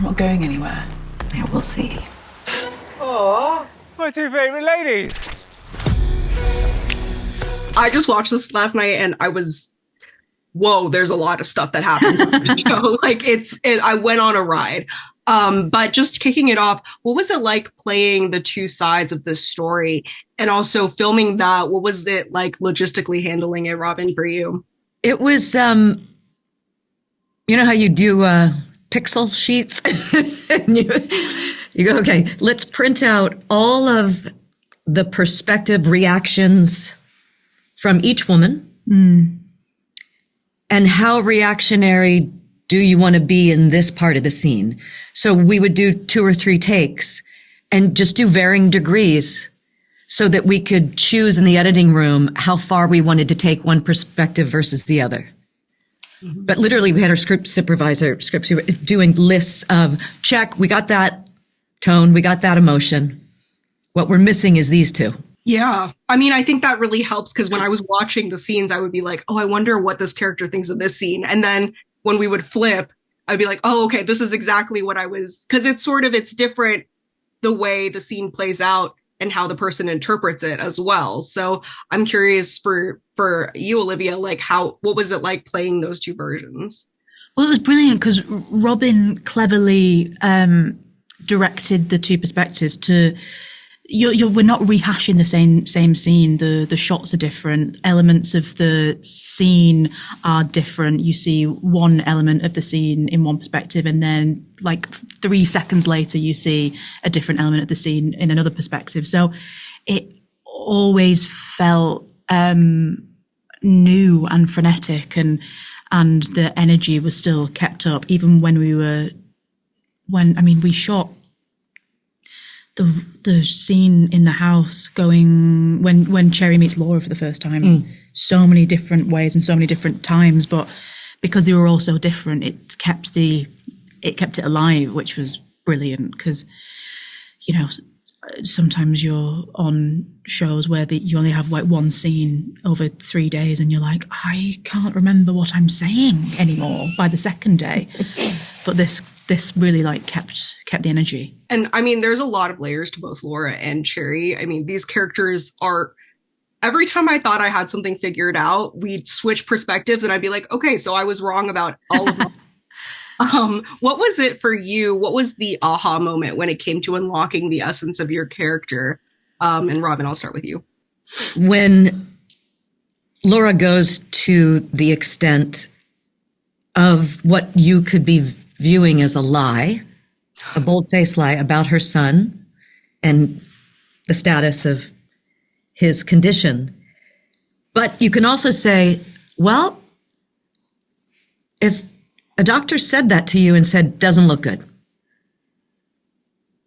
not going anywhere. Yeah, we'll see. Aww, my two favourite ladies. I just watched this last night and I was, whoa, there's a lot of stuff that happens. I went on a ride. But just kicking it off, what was it like playing the two sides of this story and also filming that? What was it like logistically handling it, Robin, for you? It was, you know how you do pixel sheets? And you go, okay, let's print out all of the perspective reactions from each woman. And how reactionary do you want to be in this part of the scene? So we would do 2 or 3 takes and just do varying degrees so that we could choose in the editing room how far we wanted to take one perspective versus the other. Mm-hmm. But literally we had our script supervisor doing lists of check, we got that tone, we got that emotion. What we're missing is these two. Yeah. I mean, I think that really helps because when I was watching the scenes, I would be like, oh, I wonder what this character thinks of this scene. And then when we would flip, I'd be like, oh, okay, this is exactly what I was, because it's different the way the scene plays out and how the person interprets it as well. So I'm curious for you, Olivia, like what was it like playing those two versions? Well, it was brilliant because Robin cleverly directed the two perspectives to, we're not rehashing the same scene. The shots are different. Elements of the scene are different. You see one element of the scene in one perspective, and then like 3 seconds later, you see a different element of the scene in another perspective. So it always felt new and frenetic, and the energy was still kept up, even when we shot the scene in the house going when Cherry meets Laura for the first time, so many different ways and so many different times, but because they were all so different, it kept it alive, which was brilliant. Because sometimes you're on shows where you only have like one scene over 3 days and you're like, I can't remember what I'm saying anymore by the second day. But this really like kept the energy. And I mean, there's a lot of layers to both Laura and Cherry. I mean, these characters are, every time I thought I had something figured out, we'd switch perspectives and I'd be like, okay, so I was wrong about all of them. What was it for you? What was the aha moment when it came to unlocking the essence of your character? And Robin, I'll start with you. When Laura goes to the extent of what you could be viewing as a lie, a bold-faced lie about her son and the status of his condition. But you can also say, well, if a doctor said that to you and said, doesn't look good,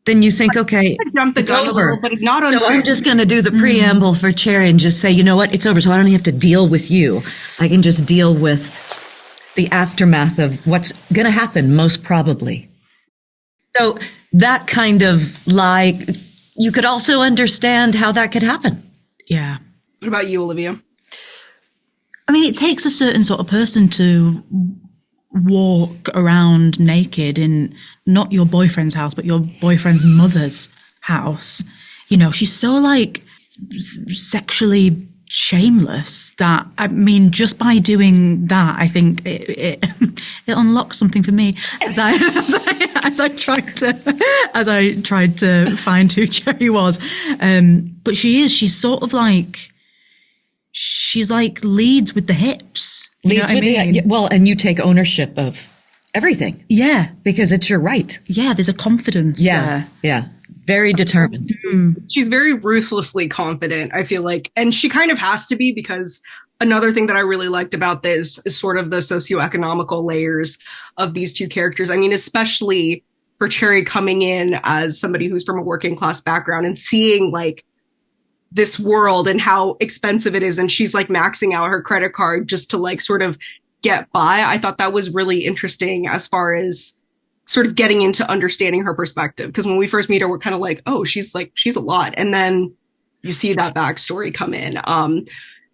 then you think, okay, jump the gun over. A little, but not unfair. So I'm just going to do the preamble for Cherry and just say, you know what, it's over. So I don't have to deal with you. I can just deal with the aftermath of what's going to happen, most probably. So that kind of lie, you could also understand how that could happen. Yeah. What about you, Olivia? I mean, it takes a certain sort of person to walk around naked in not your boyfriend's house, but your boyfriend's mother's house. She's so like sexually shameless that, I mean, just by doing that, I think it unlocks something for me as I tried to find who Cherry was. But she's sort of like, she's like leads with the hips. You know what I mean? Well, and you take ownership of everything. Yeah. Because it's your right. Yeah, there's a confidence there. Yeah. Very determined. She's very ruthlessly confident, I feel like. And she kind of has to be, because another thing that I really liked about this is sort of the socioeconomical layers of these two characters. I mean, especially for Cherry coming in as somebody who's from a working class background and seeing like this world and how expensive it is. And she's like maxing out her credit card just to like sort of get by. I thought that was really interesting as far as sort of getting into understanding her perspective. Because when we first meet her, we're kind of like, oh, she's a lot. And then you see that backstory come in.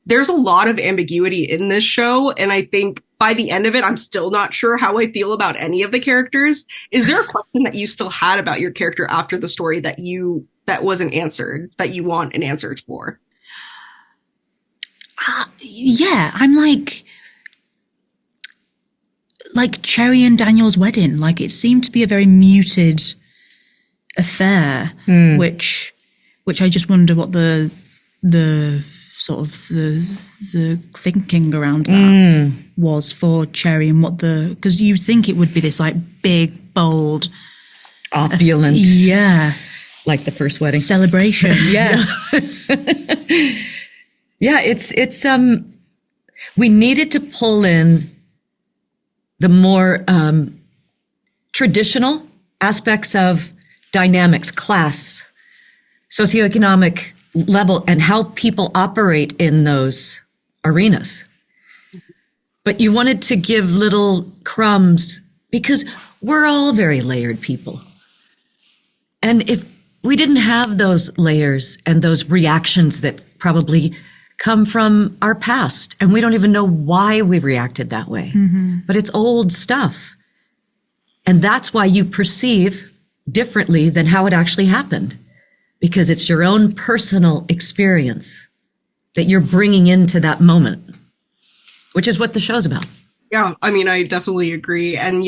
There's a lot of ambiguity in this show. And I think by the end of it, I'm still not sure how I feel about any of the characters. Is there a question that you still had about your character after the story that wasn't answered, that you want an answer for? Yeah, I'm like Cherry and Daniel's wedding. Like, it seemed to be a very muted affair, which I just wonder what the sort of the thinking around that was for Cherry, and because you think it would be this like big, bold, opulent, like the first wedding celebration. Yeah. Yeah, it's we needed to pull in the more traditional aspects of dynamics, class, socioeconomic level, and how people operate in those arenas. But you wanted to give little crumbs because we're all very layered people. And if we didn't have those layers and those reactions that probably come from our past, and we don't even know why we reacted that way, but it's old stuff. And that's why you perceive differently than how it actually happened, because it's your own personal experience that you're bringing into that moment, which is what the show's about. Yeah, I mean, I definitely agree. And,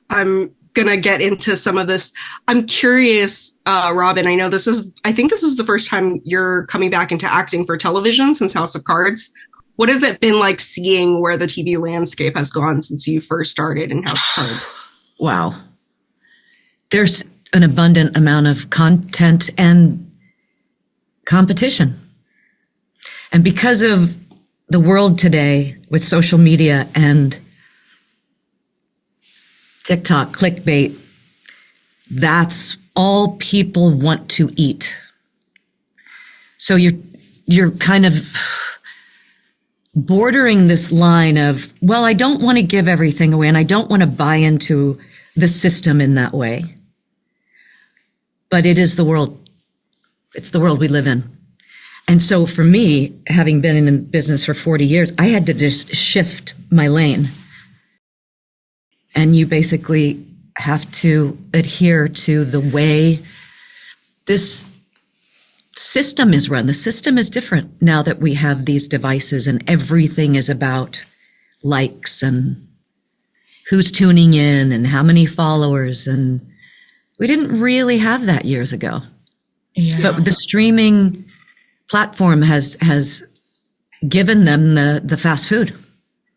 I'm going to get into some of this. I'm curious, Robin, I think this is the first time you're coming back into acting for television since House of Cards. What has it been like seeing where the TV landscape has gone since you first started in House of Cards? Wow. There's an abundant amount of content and competition. And because of the world today with social media and TikTok, clickbait, that's all people want to eat. So you're kind of bordering this line of, well, I don't want to give everything away and I don't want to buy into the system in that way. But it is the world. It's the world we live in. And so for me, having been in business for 40 years, I had to just shift my lane. And you basically have to adhere to the way this system is run. The system is different now that we have these devices and everything is about likes and who's tuning in and how many followers. And we didn't really have that years ago. Yeah. But the streaming platform has given them the fast food.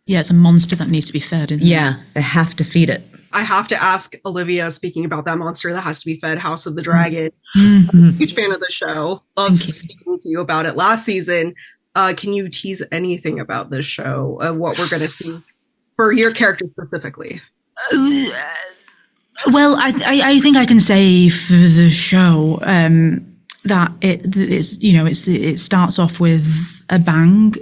Yeah, it's a monster that needs to be fed. Yeah, they have to feed it. I have to ask Olivia, speaking about that monster that has to be fed, House of the Dragon. I'm a huge fan of the show. Love speaking to you about it last season. Can you tease anything about this show, what we're going to see for your character specifically? Well, I think I can say for the show that it starts off with a bang.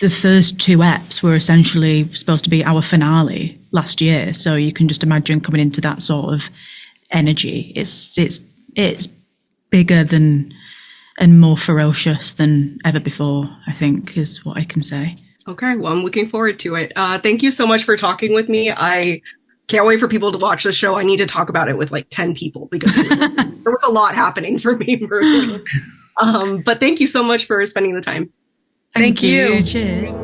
The first two eps were essentially supposed to be our finale last year, so you can just imagine coming into that sort of energy. It's bigger than and more ferocious than ever before, I think, is what I can say. Okay, well, I'm looking forward to it. Thank you so much for talking with me. I can't wait for people to watch the show. I need to talk about it with like 10 people because there was a lot happening for me personally. But thank you so much for spending the time. Thank you. Cheers.